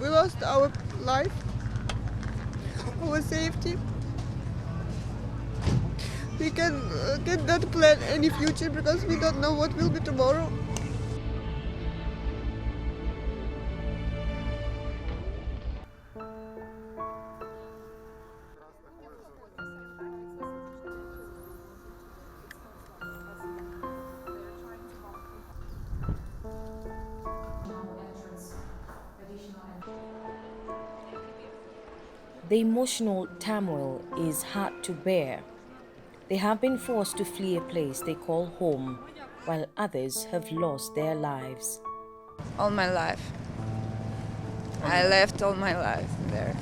We lost our life, our safety. We cannot plan any future because we don't know what will be tomorrow. The emotional turmoil is hard to bear. They have been forced to flee a place they call home, while others have lost their lives. All my life. I left all my life there.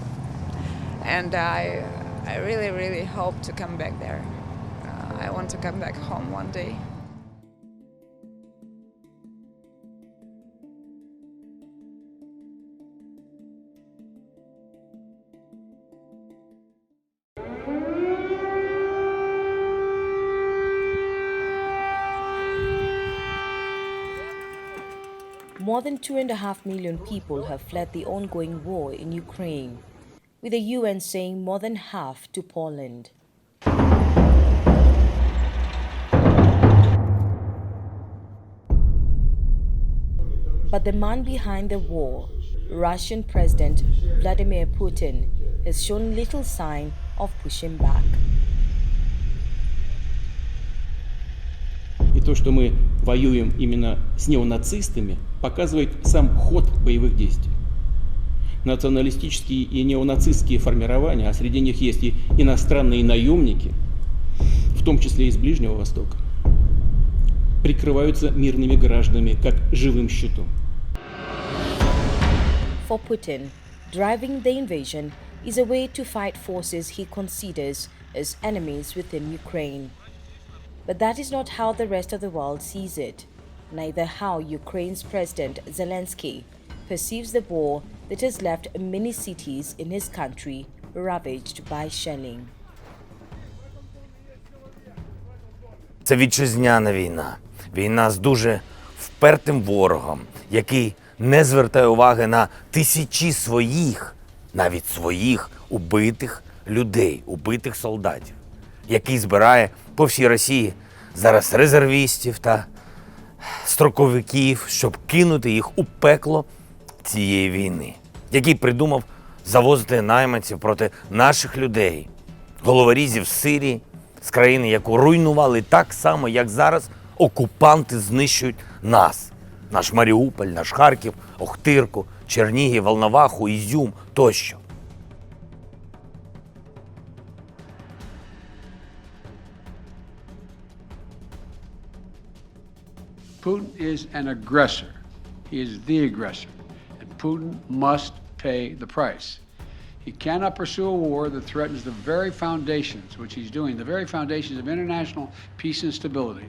And I really, really hope to come back there. I want to come back home one day. More than 2.5 million people have fled the ongoing war in Ukraine, with the UN saying more than half to Poland. But the man behind the war, Russian President Vladimir Putin, has shown little sign of pushing back. И то, что мы воюем именно с неонацистами, показывает сам ход боевых действий. Националистические и неонацистские формирования, а среди них есть и иностранные наемники, в том числе из Ближнего Востока, прикрываются мирными гражданами как живым щитом. For Putin, driving the invasion is a way to fight forces he considers as enemies within Ukraine. But that is not how the rest of the world sees it, neither how Ukraine's President Zelensky perceives the war that has left many cities in his country ravaged by shelling. Це вітчизняна війна. Війна з дуже впертим ворогом, який не звертає уваги на тисячі своїх, навіть своїх убитих людей, убитих солдатів, який збирає по всій Росії зараз резервістів та строковиків, щоб кинути їх у пекло цієї війни, який придумав завозити найманців проти наших людей, головорізів з Сирії, з країни, яку руйнували так само, як зараз окупанти знищують нас. Наш Маріуполь, наш Харків, Охтирку, Чернігів, Волноваху, Ізюм тощо. Putin is an aggressor. He is the aggressor. And Putin must pay the price. He cannot pursue a war that threatens the very foundations, which he's doing, the very foundations of international peace and stability,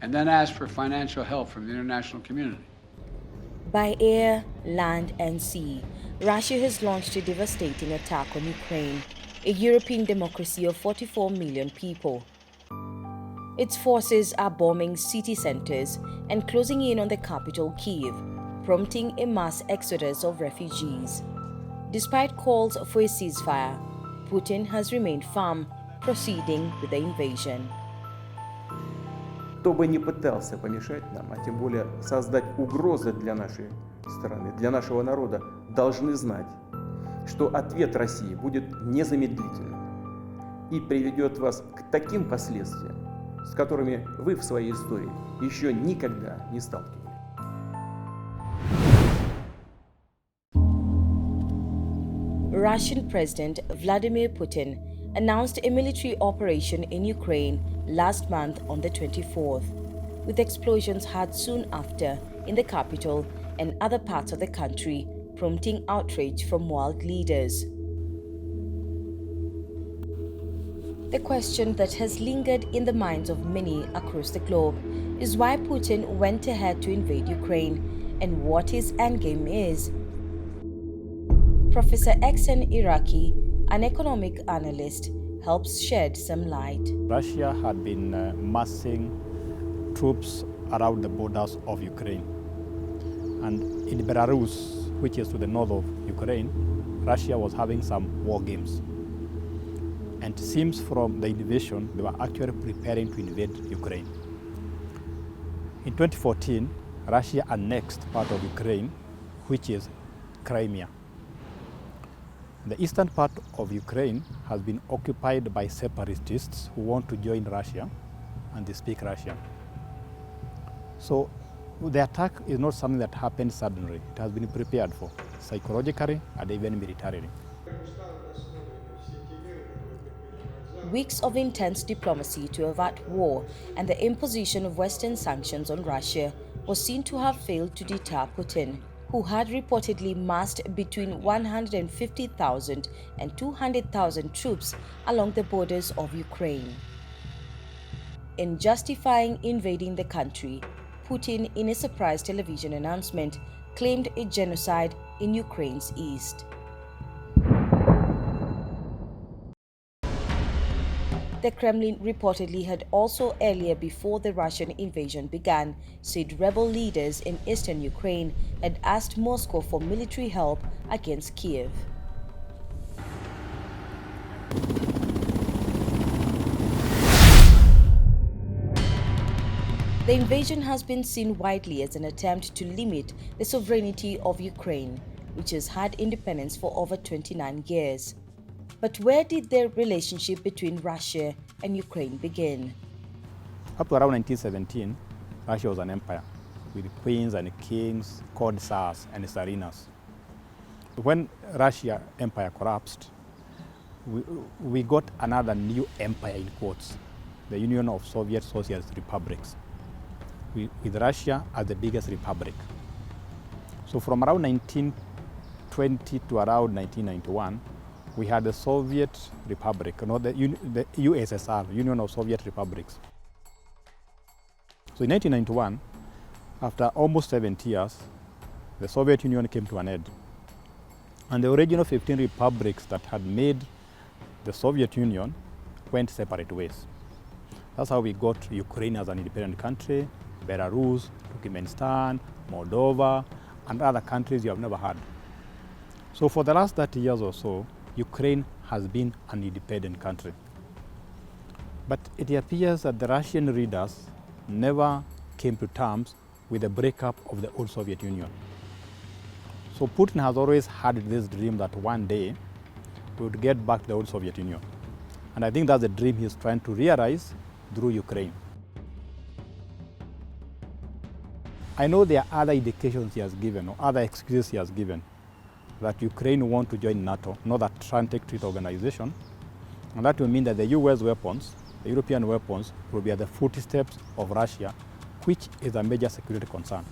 and then ask for financial help from the international community. By air, land and sea, Russia has launched a devastating attack on Ukraine, a European democracy of 44 million people. Its forces are bombing city centers and closing in on the capital, Kyiv, prompting a mass exodus of refugees. Despite calls for a ceasefire, Putin has remained firm, proceeding with the invasion. Кто бы ни пытался помешать нам, а тем более создать угрозы для нашей страны, для нашего народа, должны знать, что ответ России будет незамедлительным и приведет вас к таким последствиям, с которыми вы в своей истории еще никогда не сталкивались. Russian President Vladimir Putin announced a military operation in Ukraine last month on the 24th, with explosions heard soon after in the capital and other parts of the country, prompting outrage from world leaders. The question that has lingered in the minds of many across the globe is why Putin went ahead to invade Ukraine and what his endgame is. Professor Eksen Iraqi, an economic analyst, helps shed some light. Russia had been massing troops around the borders of Ukraine. And in Belarus, which is to the north of Ukraine, Russia was having some war games. And it seems from the invasion, they were actually preparing to invade Ukraine. In 2014, Russia annexed part of Ukraine, which is Crimea. The eastern part of Ukraine has been occupied by separatists who want to join Russia, and they speak Russian. So the attack is not something that happened suddenly. It has been prepared for, psychologically and even militarily. Weeks of intense diplomacy to avert war and the imposition of Western sanctions on Russia was seen to have failed to deter Putin, who had reportedly massed between 150,000 and 200,000 troops along the borders of Ukraine. In justifying invading the country, Putin, in a surprise television announcement, claimed a genocide in Ukraine's east. The Kremlin reportedly had also earlier before the Russian invasion began said rebel leaders in eastern Ukraine had asked Moscow for military help against Kiev. The invasion has been seen widely as an attempt to limit the sovereignty of Ukraine, which has had independence for over 29 years. But where did the relationship between Russia and Ukraine begin? Up to around 1917, Russia was an empire with queens and kings called Tsars and Tsarinas. When Russia empire collapsed, we got another new empire in quotes, the Union of Soviet Socialist Republics, with Russia as the biggest republic. So from around 1920 to around 1991, we had the Soviet Republic, the USSR, Union of Soviet Republics. So in 1991, after almost 70 years, the Soviet Union came to an end. And the original 15 republics that had made the Soviet Union went separate ways. That's how we got Ukraine as an independent country, Belarus, Turkmenistan, Moldova, and other countries you have never heard. So for the last 30 years or so, Ukraine has been an independent country. But it appears that the Russian leaders never came to terms with the breakup of the old Soviet Union. So Putin has always had this dream that one day we would get back the old Soviet Union. And I think that's the dream he's trying to realize through Ukraine. I know there are other indications he has given or other excuses he has given that Ukraine want to join NATO, not that Atlantic Treaty Organization, and that will mean that the US weapons, the European weapons, will be at the footsteps of Russia, which is a major security concern.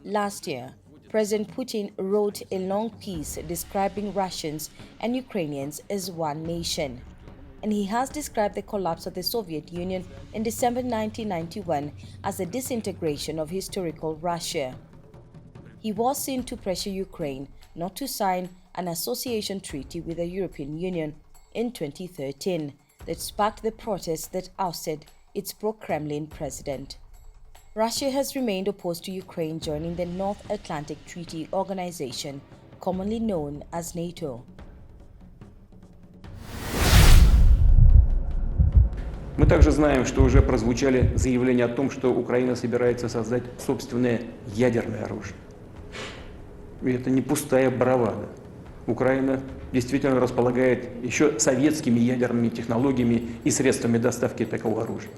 Last year, President Putin wrote a long piece describing Russians and Ukrainians as one nation. And he has described the collapse of the Soviet Union in December 1991 as a disintegration of historical Russia. He was seen to pressure Ukraine not to sign an association treaty with the European Union in 2013 that sparked the protests that ousted its pro-Kremlin president. Russia has remained opposed to Ukraine joining the North Atlantic Treaty Organization, commonly known as NATO. Мы также знаем, что уже прозвучали заявления о том, что Украина собирается создать собственное ядерное оружие. И это не пустая бравада. Украина действительно располагает еще советскими ядерными технологиями и средствами доставки такого оружия.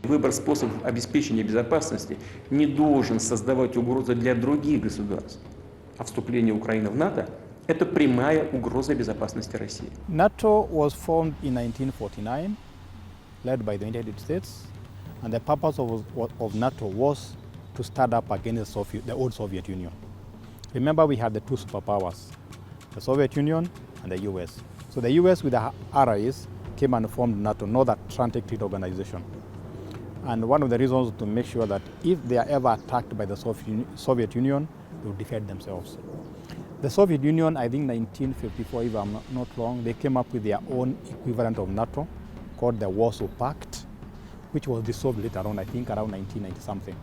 Выбор способов обеспечения безопасности не должен создавать угрозы для других государств. А вступление Украины в НАТО – это прямая угроза безопасности России. NATO was formed in 1949, led by the United States, and the purpose of NATO was to stand up against the old Soviet Union. Remember, we had the two superpowers, the Soviet Union and the US. So the US with the allies came and formed NATO, not the Atlantic Treaty Organization. And one of the reasons to make sure that if they are ever attacked by the Soviet Union, they will defend themselves. The Soviet Union, I think 1954, if I'm not wrong, they came up with their own equivalent of NATO called the Warsaw Pact, which was dissolved later on, I think around 1990 something.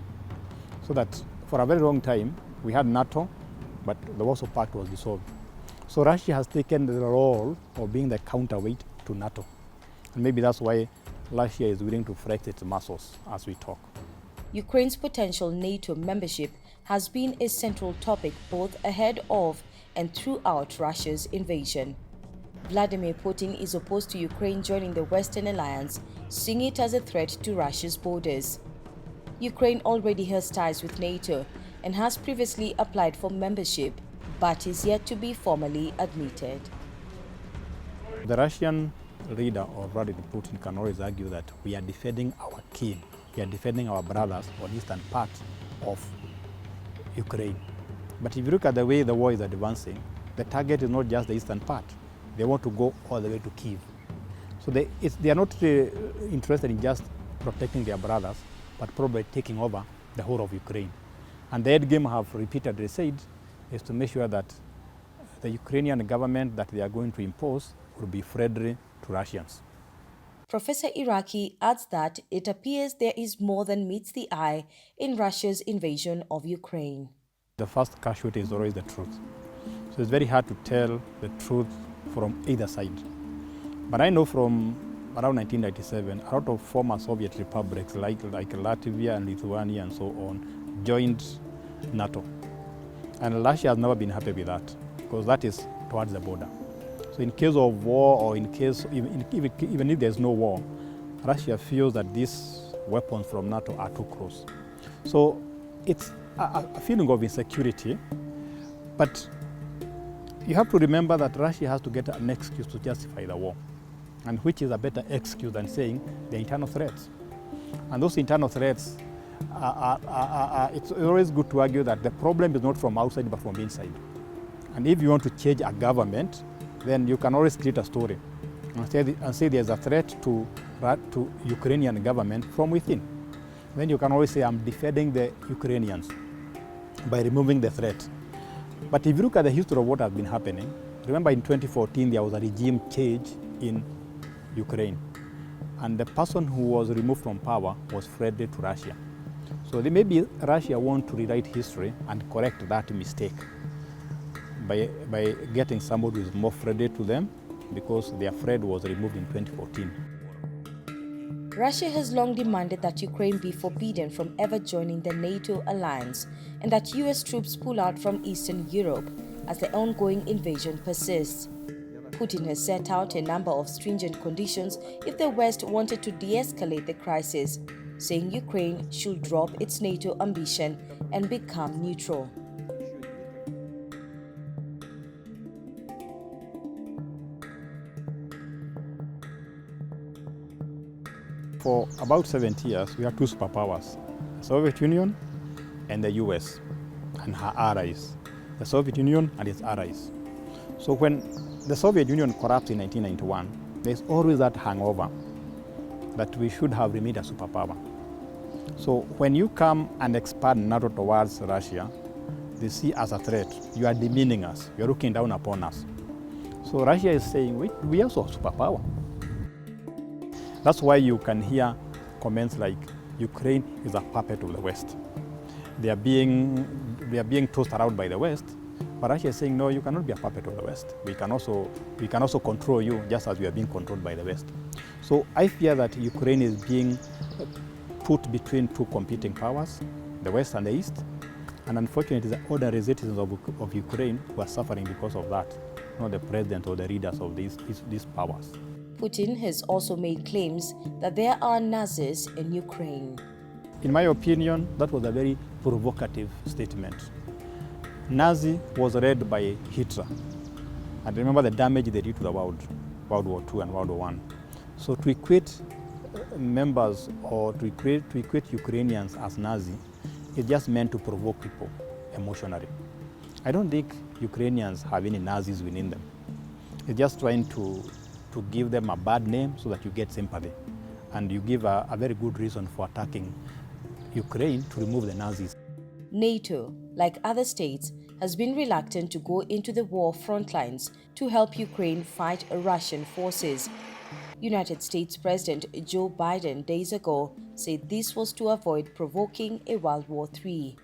So that for a very long time, we had NATO, but the Warsaw Pact was dissolved. So Russia has taken the role of being the counterweight to NATO. And maybe that's why Russia is willing to flex its muscles as we talk. Ukraine's potential NATO membership has been a central topic both ahead of and throughout Russia's invasion. Vladimir Putin is opposed to Ukraine joining the Western alliance, seeing it as a threat to Russia's borders. Ukraine already has ties with NATO and has previously applied for membership, but is yet to be formally admitted. The Russian leader, or Vladimir Putin, can always argue that we are defending our king, we are defending our brothers on the eastern part of Ukraine. But if you look at the way the war is advancing, the target is not just the eastern part. They want to go all the way to Kyiv. So they are not interested in just protecting their brothers, but probably taking over the whole of Ukraine. And the endgame, have repeatedly said, is to make sure that the Ukrainian government that they are going to impose will be friendly to Russians. Professor Iraqi adds that it appears there is more than meets the eye in Russia's invasion of Ukraine. The first casualty is always the truth. So it's very hard to tell the truth from either side. But I know from around 1997, a lot of former Soviet republics like Latvia and Lithuania and so on joined NATO. And Russia has never been happy with that, because that is towards the border. So in case of war, or in case, even if there's no war, Russia feels that these weapons from NATO are too close. So it's a feeling of insecurity, but you have to remember that Russia has to get an excuse to justify the war, and which is a better excuse than saying the internal threats. And those internal threats it's always good to argue that the problem is not from outside but from inside. And if you want to change a government, then you can always create a story and say there's a threat to Ukrainian government from within. Then you can always say, I'm defending the Ukrainians by removing the threat. But if you look at the history of what has been happening, remember in 2014 there was a regime change in Ukraine, and the person who was removed from power was friendly to Russia. So maybe Russia wants to rewrite history and correct that mistake by getting somebody who is more friendly to them, because their friend was removed in 2014. Russia has long demanded that Ukraine be forbidden from ever joining the NATO alliance and that US troops pull out from Eastern Europe as the ongoing invasion persists. Putin has set out a number of stringent conditions if the West wanted to de-escalate the crisis, saying Ukraine should drop its NATO ambition and become neutral. For about 70 years, we had two superpowers, the Soviet Union and the US and her allies, the Soviet Union and its allies. So when the Soviet Union collapsed in 1991, there's always that hangover that we should have remained a superpower. So when you come and expand NATO towards Russia, they see as a threat. You are demeaning us. You are looking down upon us. So Russia is saying, we are also a superpower. That's why you can hear comments like, Ukraine is a puppet of the West. They are being tossed around by the West, but Russia is saying, no, you cannot be a puppet of the West. We can also control you just as we are being controlled by the West. So I fear that Ukraine is being put between two competing powers, the West and the East, and unfortunately the ordinary citizens of Ukraine who are suffering because of that, not the president or the leaders of these powers. Putin has also made claims that there are Nazis in Ukraine. In my opinion, that was a very provocative statement. Nazi was led by Hitler. And remember the damage they did to the world, World War II and World War I. So to equate members or to equate Ukrainians as Nazi is just meant to provoke people emotionally. I don't think Ukrainians have any Nazis within them. It's just trying to give them a bad name so that you get sympathy. And you give a very good reason for attacking Ukraine to remove the Nazis. NATO, like other states, has been reluctant to go into the war front lines to help Ukraine fight Russian forces. United States President Joe Biden days ago said this was to avoid provoking a World War III.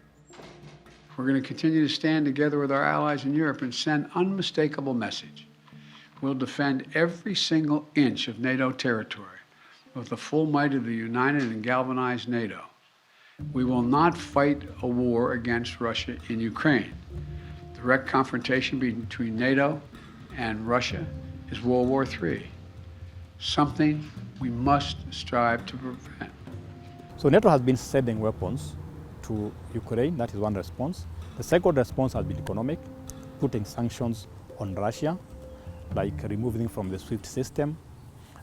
We're going to continue to stand together with our allies in Europe and send unmistakable message. We'll defend every single inch of NATO territory with the full might of the united and galvanized NATO. We will not fight a war against Russia in Ukraine. Direct confrontation between NATO and Russia is World War III, something we must strive to prevent. So NATO has been sending weapons to Ukraine. That is one response. The second response has been economic, putting sanctions on Russia, like removing them from the SWIFT system,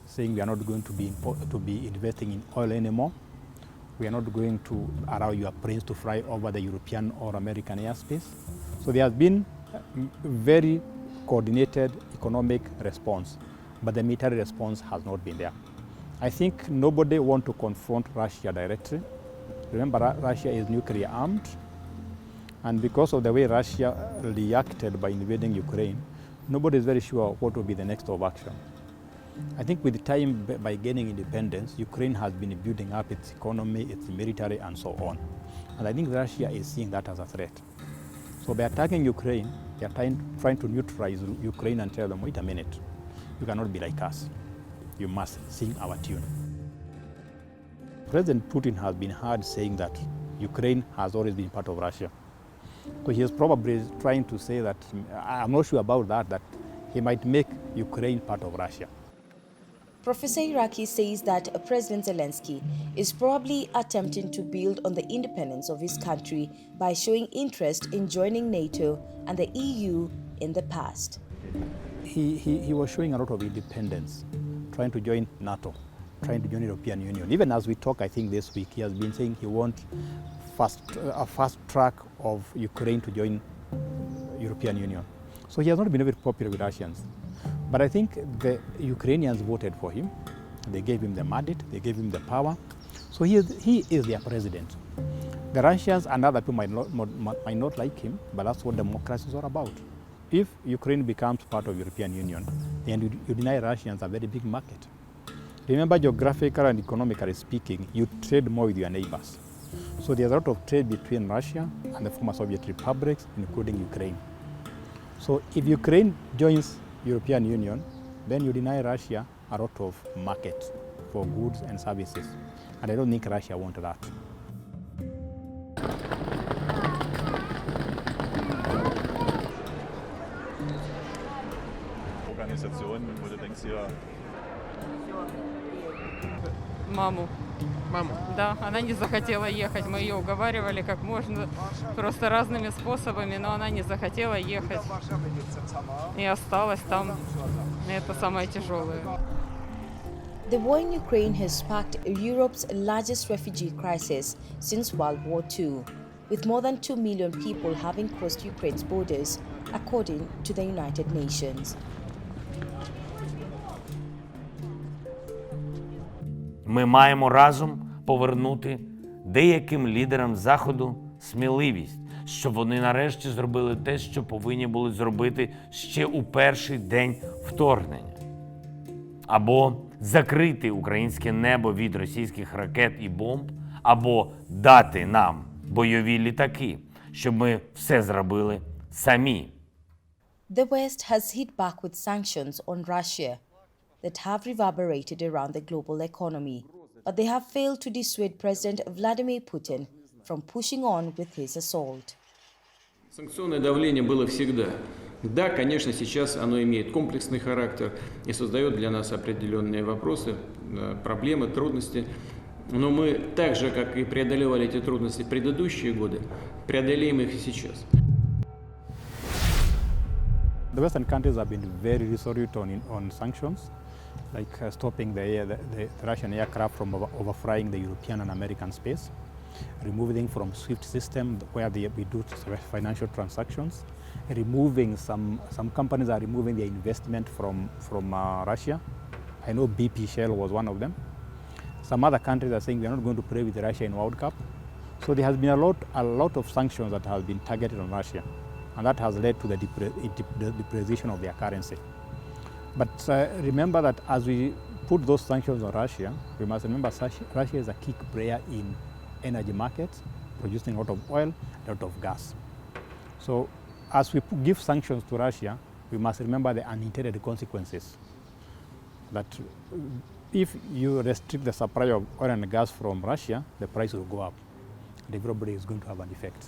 saying we are not going to be investing in oil anymore. We are not going to allow your planes to fly over the European or American airspace. So there has been a very coordinated economic response, but the military response has not been there. I think nobody wants to confront Russia directly. Remember, Russia is nuclear armed, and because of the way Russia reacted by invading Ukraine, nobody is very sure what will be the next of action. I think with time, by gaining independence, Ukraine has been building up its economy, its military, and so on. And I think Russia is seeing that as a threat. So by attacking Ukraine, they are trying to neutralize Ukraine and tell them, wait a minute, you cannot be like us. You must sing our tune. President Putin has been heard saying that Ukraine has always been part of Russia. So he is probably trying to say that, I'm not sure about that he might make Ukraine part of Russia. Professor Iraqi says that President Zelensky is probably attempting to build on the independence of his country by showing interest in joining NATO and the EU in the past. He was showing a lot of independence, trying to join NATO, trying to join the European Union. Even as we talk, I think this week, he has been saying he wants a fast track of Ukraine to join European Union. So he has not been very popular with Russians. But I think the Ukrainians voted for him. They gave him the mandate, they gave him the power. So he is their president. The Russians and other people might not like him, but that's what democracy is all about. If Ukraine becomes part of the European Union, then you deny Russians a very big market. Remember, geographically and economically speaking, you trade more with your neighbors. So there's a lot of trade between Russia and the former Soviet republics, including Ukraine. So if Ukraine joins European Union, then you deny Russia a lot of market for goods and services. And I don't think Russia wants that. Organisation, wo du denkst, ja. Маму. Маму? Да, она не захотела ехать. Мы ее уговаривали как можно, просто разными способами, но она не захотела ехать. И осталась там. И это самое тяжелое. The war in Ukraine has sparked Europe's largest refugee crisis since World War II, with more than 2 million people having crossed Ukraine's borders, according to the United Nations. Ми маємо разом повернути деяким лідерам Заходу сміливість, щоб вони нарешті зробили те, що повинні були зробити ще у перший день вторгнення. Або закрити українське небо від російських ракет і бомб, або дати нам бойові літаки, щоб ми все зробили самі. The West has hit back with sanctions on Russia that have reverberated around the global economy, but they have failed to dissuade President Vladimir Putin from pushing on with his assault. Санкционное давление было всегда. Да, конечно, сейчас оно имеет комплексный характер и создает для нас определенные вопросы, проблемы, трудности. Но мы так же, как и преодолевали эти трудности в предыдущие годы, преодолеем их и сейчас. The Western countries have been very resolute on sanctions, like stopping the Russian aircraft from overflying the European and American space, removing them from SWIFT system where we do financial transactions, removing some companies are removing their investment from Russia. I know BP Shell was one of them. Some other countries are saying we are not going to play with Russia in World Cup. So there has been a lot of sanctions that have been targeted on Russia. and that has led to the depreciation of their currency. But remember that as we put those sanctions on Russia, we must remember Russia is a key player in energy markets, producing a lot of oil, a lot of gas. So as we give sanctions to Russia, we must remember the unintended consequences. That if you restrict the supply of oil and gas from Russia, the price will go up, and everybody is going to have an effect.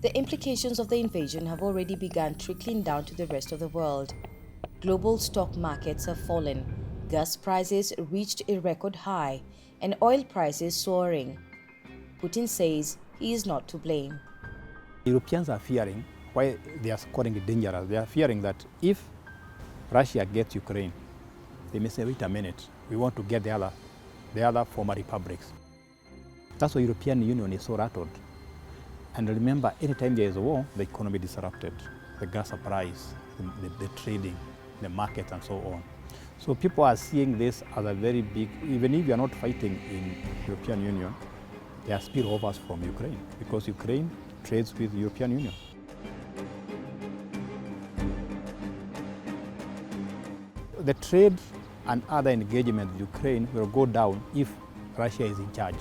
The implications of the invasion have already begun trickling down to the rest of the world. Global stock markets have fallen, gas prices reached a record high, and oil prices soaring. Putin says he is not to blame. Europeans are fearing, why they are calling it dangerous, they are fearing that if Russia gets Ukraine, they may say, wait a minute, we want to get the other former republics. That's why the European Union is so rattled. And remember, anytime there is a war, the economy is disrupted, the gas supplies, the trading, the market, and so on. So people are seeing this as a very big, even if you are not fighting in European Union, there are spillovers from Ukraine, because Ukraine trades with the European Union. The trade and other engagement with Ukraine will go down if Russia is in charge.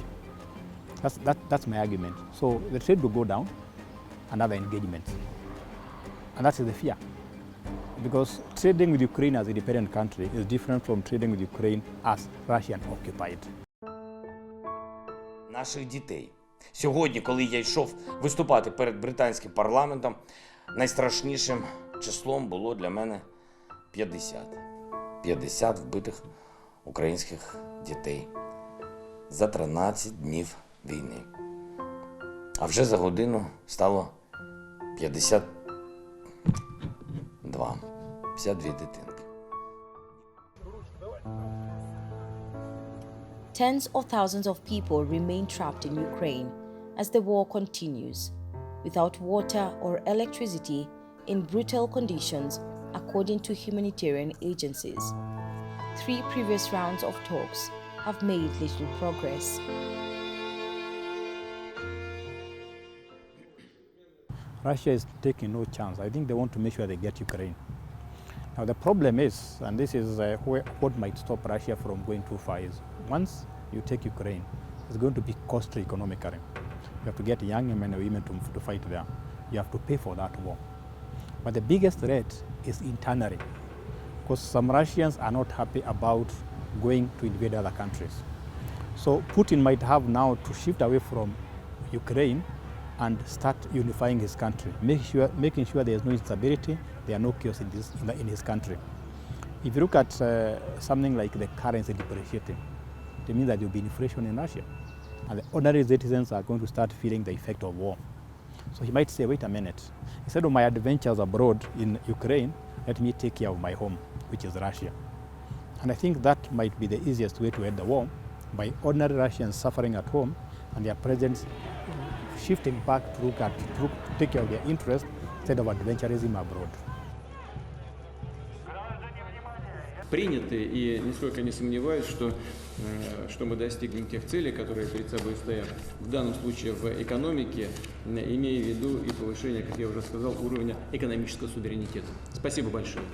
That's my argument. So the trade will go down and other engagements. And that is the fear. Because trading with Ukraine as an independent country is different from trading with Ukraine as Russian occupied. Наших дітей. Сьогодні, коли я йшов виступати перед британським парламентом, найстрашнішим числом було для мене 50. 50 вбитих українських дітей за 13 днів війни. А вже за годину стало 52 дитинки. Tens of thousands of people remain trapped in Ukraine as the war continues, without water or electricity, in brutal conditions, according to humanitarian agencies. 3 previous rounds of talks have made little progress. Russia is taking no chance. I think they want to make sure they get Ukraine. Now the problem is, and this is what might stop Russia from going too far, is once you take Ukraine, it's going to be costly economically. You have to get young men and women to fight there. You have to pay for that war. But the biggest threat is internally, because some Russians are not happy about going to invade other countries. So Putin might have now to shift away from Ukraine and start unifying his country, making sure there is no instability, there are no chaos in his country. If you look at something like the currency depreciating, it means that there will be inflation in Russia. And the ordinary citizens are going to start feeling the effect of war. So he might say, wait a minute, instead of my adventures abroad in Ukraine, let me take care of my home, which is Russia. And I think that might be the easiest way to end the war, by ordinary Russians suffering at home and their presidents shifting back to take care of their interests instead of adventurism abroad. Приняты, и нисколько не сомневаюсь, что мы достигнем тех целей, которые перед собой стоят. В данном случае в экономике, имея в виду и повышение, как я уже сказал, уровня экономического суверенитета. Спасибо большое.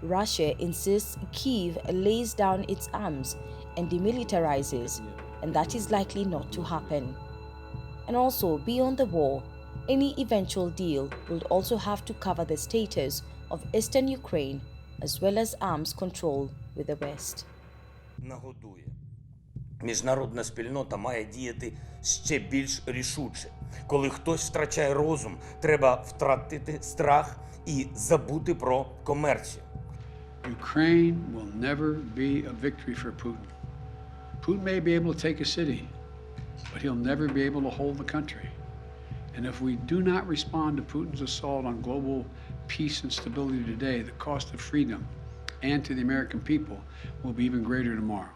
Russia insists Kyiv lays down its arms and demilitarizes, and that is likely not to happen. And also, beyond the war, any eventual deal will also have to cover the status of eastern Ukraine as well as arms control with the West. Нагодує. Міжнародна спільнота має діяти ще більш рішуче. Коли хтось втрачає розум, треба втратити страх і забути про комерцію. Ukraine will never be a victory for Putin. Putin may be able to take a city, but he'll never be able to hold the country. And if we do not respond to Putin's assault on global peace and stability today, the cost of freedom and to the American people will be even greater tomorrow.